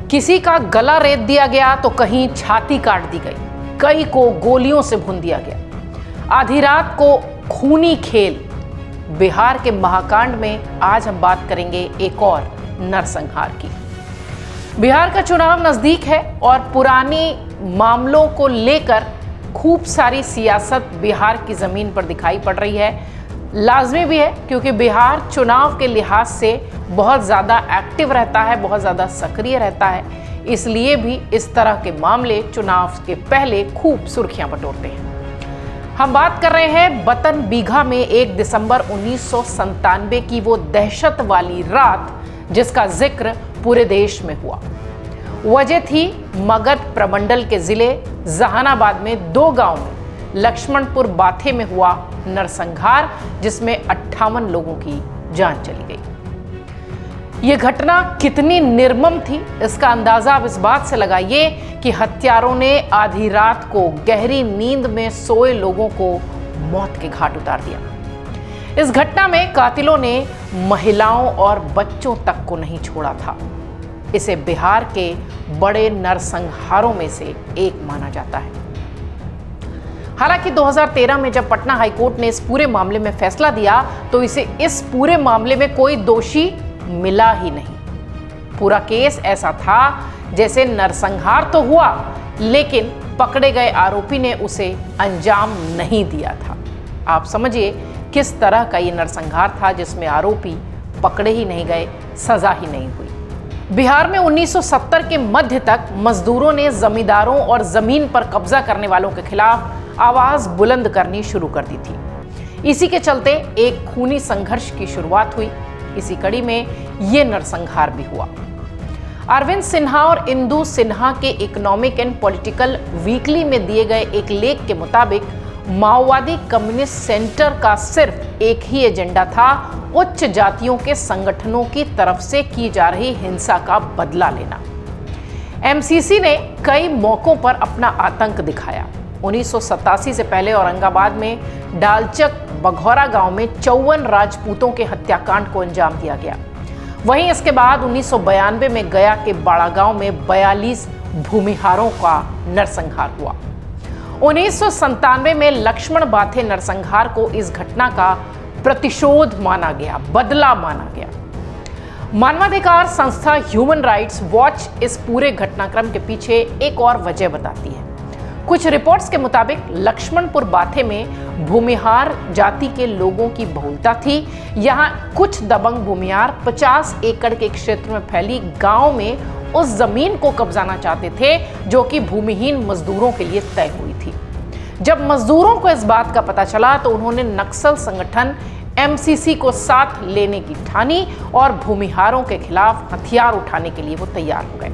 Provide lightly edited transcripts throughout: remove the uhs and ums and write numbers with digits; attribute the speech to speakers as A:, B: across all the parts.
A: किसी का गला रेत दिया गया तो कहीं छाती काट दी गई, कई को गोलियों से भून दिया गया। आधी रात को खूनी खेल। बिहार के महाकांड में आज हम बात करेंगे एक और नरसंहार की। बिहार का चुनाव नजदीक है और पुराने मामलों को लेकर खूब सारी सियासत बिहार की जमीन पर दिखाई पड़ रही है। लाजमी भी है क्योंकि बिहार चुनाव के लिहाज से बहुत ज़्यादा एक्टिव रहता है, बहुत ज़्यादा सक्रिय रहता है। इसलिए भी इस तरह के मामले चुनाव के पहले खूब सुर्खियां बटोरते हैं। हम बात कर रहे हैं बतन बीघा में 1 दिसंबर 1997 की वो दहशत वाली रात जिसका जिक्र पूरे देश में हुआ। वजह थी मगध प्रमंडल के जिले जहानाबाद में 2 गांव में लक्ष्मणपुर बाथे में हुआ नरसंहार, जिसमें 58 लोगों की जान चली गई। ये घटना कितनी निर्मम थी इसका अंदाजा आप इस बात से लगाइए कि हत्यारों ने आधी रात को गहरी नींद में सोए लोगों को मौत के घाट उतार दिया। इस घटना में कातिलों ने महिलाओं और बच्चों तक को नहीं छोड़ा था। इसे बिहार के बड़े नरसंहारों में से एक माना जाता है। हालांकि 2013 में जब पटना हाईकोर्ट ने इस पूरे मामले में फैसला दिया तो इस पूरे मामले में कोई दोषी मिला ही नहीं। पूरा केस ऐसा था जैसे नरसंहार तो हुआ लेकिन पकड़े गए आरोपी ने उसे अंजाम नहीं दिया था। आप समझिए किस तरह का ये नरसंहार था जिसमें आरोपी पकड़े ही नहीं गए, सजा ही नहीं हुई। बिहार में 1970 के मध्य तक मजदूरों ने जमींदारों और जमीन पर कब्जा करने वालों के खिलाफ आवाज बुलंद करनी शुरू कर दी थी। इसी के चलते एक खूनी संघर्ष की शुरुआत हुई। इसी कड़ी में ये नरसंहार भी हुआ। अरविंद सिन्हा और इंदु सिन्हा के इकोनॉमिक एंड पॉलिटिकल वीकली में दिए गए एक लेख के मुताबिक माओवादी कम्युनिस्ट सेंटर का सिर्फ एक ही एजेंडा था, उच्च जातियों के संगठनों की तरफ से की जा रही हिंसा का बदला लेना। एमसीसी ने कई मौकों पर अपना आतंक दिखाया। 1987 से पहले औरंगाबाद में डालचक बघौरा गांव में 54 राजपूतों के हत्याकांड को अंजाम दिया गया। वहीं इसके बाद 1992 में गया के बाड़ा गांव में 42 भूमिहारों का नरसंहार हुआ। 1997 में लक्ष्मण बाथे नरसंहार को इस घटना का प्रतिशोध माना गया, बदला माना गया। मानवाधिकार संस्था ह्यूमन राइट्स वॉच इस पूरे घटनाक्रम के पीछे एक और वजह बताती है। कुछ रिपोर्ट्स के मुताबिक लक्ष्मणपुर बाथे में भूमिहार जाति के लोगों की बहुलता थी। यहाँ कुछ दबंग भूमिहार 50 एकड़ के क्षेत्र में फैली गांव में उस जमीन को कब्जाना चाहते थे जो कि भूमिहीन मजदूरों के लिए तय हुई थी। जब मजदूरों को इस बात का पता चला तो उन्होंने नक्सल संगठन एमसीसी को साथ लेने की ठानी और भूमिहारों के खिलाफ हथियार उठाने के लिए वो तैयार हो गए।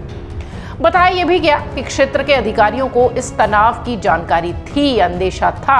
A: बताया यह भी गया कि क्षेत्र के अधिकारियों को इस तनाव की जानकारी थी, अंदेशा था।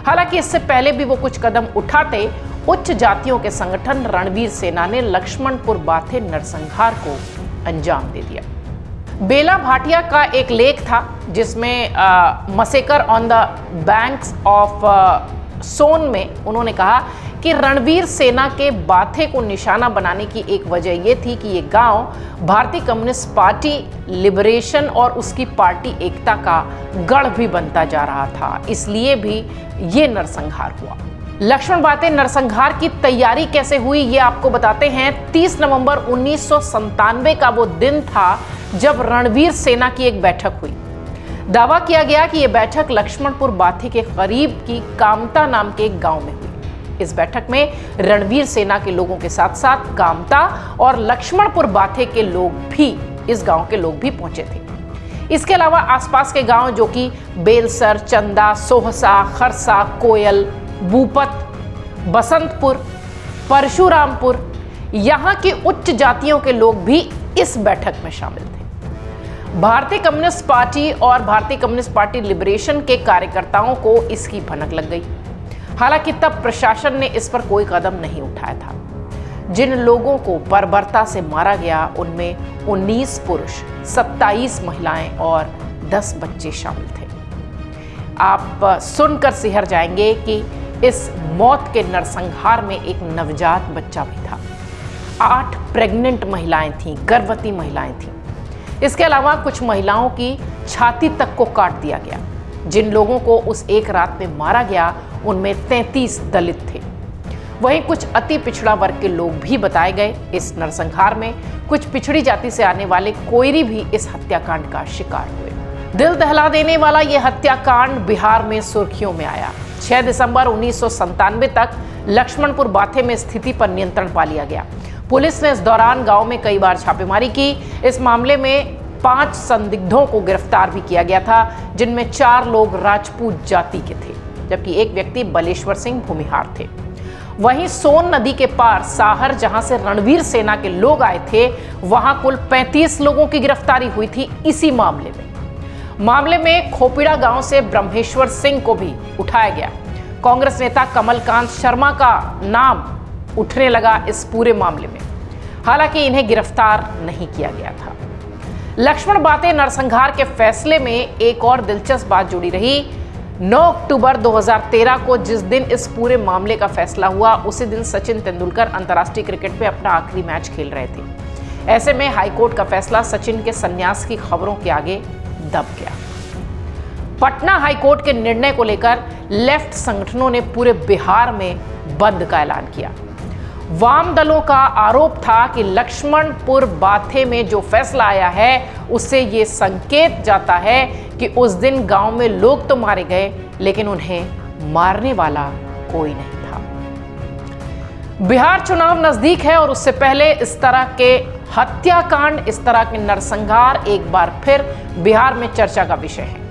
A: हालांकि इससे पहले भी वो कुछ कदम उठाते, उच्च जातियों के संगठन रणवीर सेना ने लक्ष्मणपुर बाथे नरसंहार को अंजाम दे दिया। बेला भाटिया का एक लेख था जिसमें massacre on the banks of सोन में उन्होंने कहा कि रणवीर सेना के बाथे को निशाना बनाने की एक वजह यह थी कि ये गांव भारतीय कम्युनिस्ट पार्टी लिबरेशन और उसकी पार्टी एकता का गढ़ भी बनता जा रहा था, इसलिए भी ये नरसंहार हुआ। लक्ष्मण बाथे नरसंहार की तैयारी कैसे हुई ये आपको बताते हैं। 30 नवंबर 1997 का वो दिन था जब रणवीर सेना की एक बैठक हुई। दावा किया गया कि यह बैठक लक्ष्मणपुर बाथे के करीब की कामता नाम के एक गांव में हुई। इस बैठक में रणवीर सेना के लोगों के साथ साथ कामता और लक्ष्मणपुर बाथे के लोग भी, इस गांव के लोग भी पहुंचे थे। इसके अलावा आसपास के गांव जो कि बेलसर, चंदा, सोहसा, खरसा, कोयल, बूपत, बसंतपुर, परशुरामपुर, यहाँ की उच्च जातियों के लोग भी इस बैठक में शामिल थे। भारतीय कम्युनिस्ट पार्टी और भारतीय कम्युनिस्ट पार्टी लिबरेशन के कार्यकर्ताओं को इसकी भनक लग गई। हालांकि तब प्रशासन ने इस पर कोई कदम नहीं उठाया था। जिन लोगों को बर्बरता से मारा गया उनमें 19 पुरुष, 27 महिलाएं और 10 बच्चे शामिल थे। आप सुनकर सिहर जाएंगे कि इस मौत के नरसंहार में एक नवजात बच्चा भी था। 8 प्रेग्नेंट महिलाएं थीं, गर्भवती महिलाएं थीं। इसके अलावा कुछ महिलाओं की छाती तक को काट दिया गया। जिन लोगों को उस एक रात में मारा गया उनमें 33 दलित थे। वहीं कुछ अति पिछड़ा वर्ग के लोग भी बताए गए। इस नरसंहार में कुछ पिछड़ी जाति से आने वाले कोयरी भी इस हत्याकांड का शिकार हुए। दिल दहला देने वाला यह हत्याकांड बिहार में सुर्खियों में आया। 6 दिसंबर 1997 तक लक्ष्मणपुर बाथे में स्थिति पर नियंत्रण पा लिया गया। पुलिस ने इस दौरान गांव में कई बार छापेमारी की। इस मामले में 5 संदिग्धों को गिरफ्तार भी किया गया था, जिनमें 4 लोग राजपूत जाति के थे, जबकि एक व्यक्ति बलेश्वर सिंह भूमिहार थे। वहीं सोन नदी के पार साहर, जहां से रणवीर सेना के लोग आए थे, वहां कुल 35 लोगों की गिरफ्तारी हुई थी इसी मामले में खोपिड़ा गांव से ब्रह्मेश्वर सिंह को भी उठाया गया। कांग्रेस नेता कमलकांत शर्मा का नाम उठने लगा इस पूरे मामले में, हालांकि इन्हें गिरफ्तार नहीं किया गया था। लक्ष्मण बाते नरसंहार के फैसले में एक और दिलचस्प बात जुड़ी रही। 9 अक्टूबर 2013 को जिस दिन इस पूरे मामले का फैसला हुआ, उसी दिन सचिन तेंदुलकर अंतर्राष्ट्रीय क्रिकेट में अपना आखिरी मैच खेल रहे थे। ऐसे में हाईकोर्ट का फैसला सचिन के संन्यास की खबरों के आगे दब गया। पटना हाईकोर्ट के निर्णय को लेकर लेफ्ट संगठनों ने पूरे बिहार में बंद का ऐलान किया। वाम दलों का आरोप था कि लक्ष्मणपुर बाथे में जो फैसला आया है उससे ये संकेत जाता है कि उस दिन गांव में लोग तो मारे गए, लेकिन उन्हें मारने वाला कोई नहीं था। बिहार चुनाव नजदीक है और उससे पहले इस तरह के हत्याकांड, इस तरह के नरसंहार एक बार फिर बिहार में चर्चा का विषय है।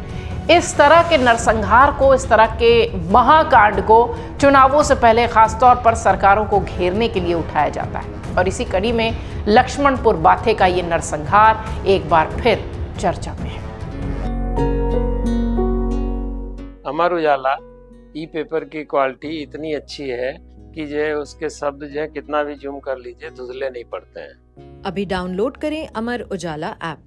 A: इस तरह के नरसंहार को, इस तरह के महाकांड को चुनावों से पहले खासतौर पर सरकारों को घेरने के लिए उठाया जाता है, और इसी कड़ी में लक्ष्मणपुर बाथे का ये नरसंहार एक बार फिर चर्चा में है।
B: अमर उजाला ई पेपर की क्वालिटी इतनी अच्छी है कि जो उसके शब्द जो है कितना भी जूम कर लीजिए धुंधले नहीं पड़ते हैं।
C: अभी डाउनलोड करें अमर उजाला ऐप।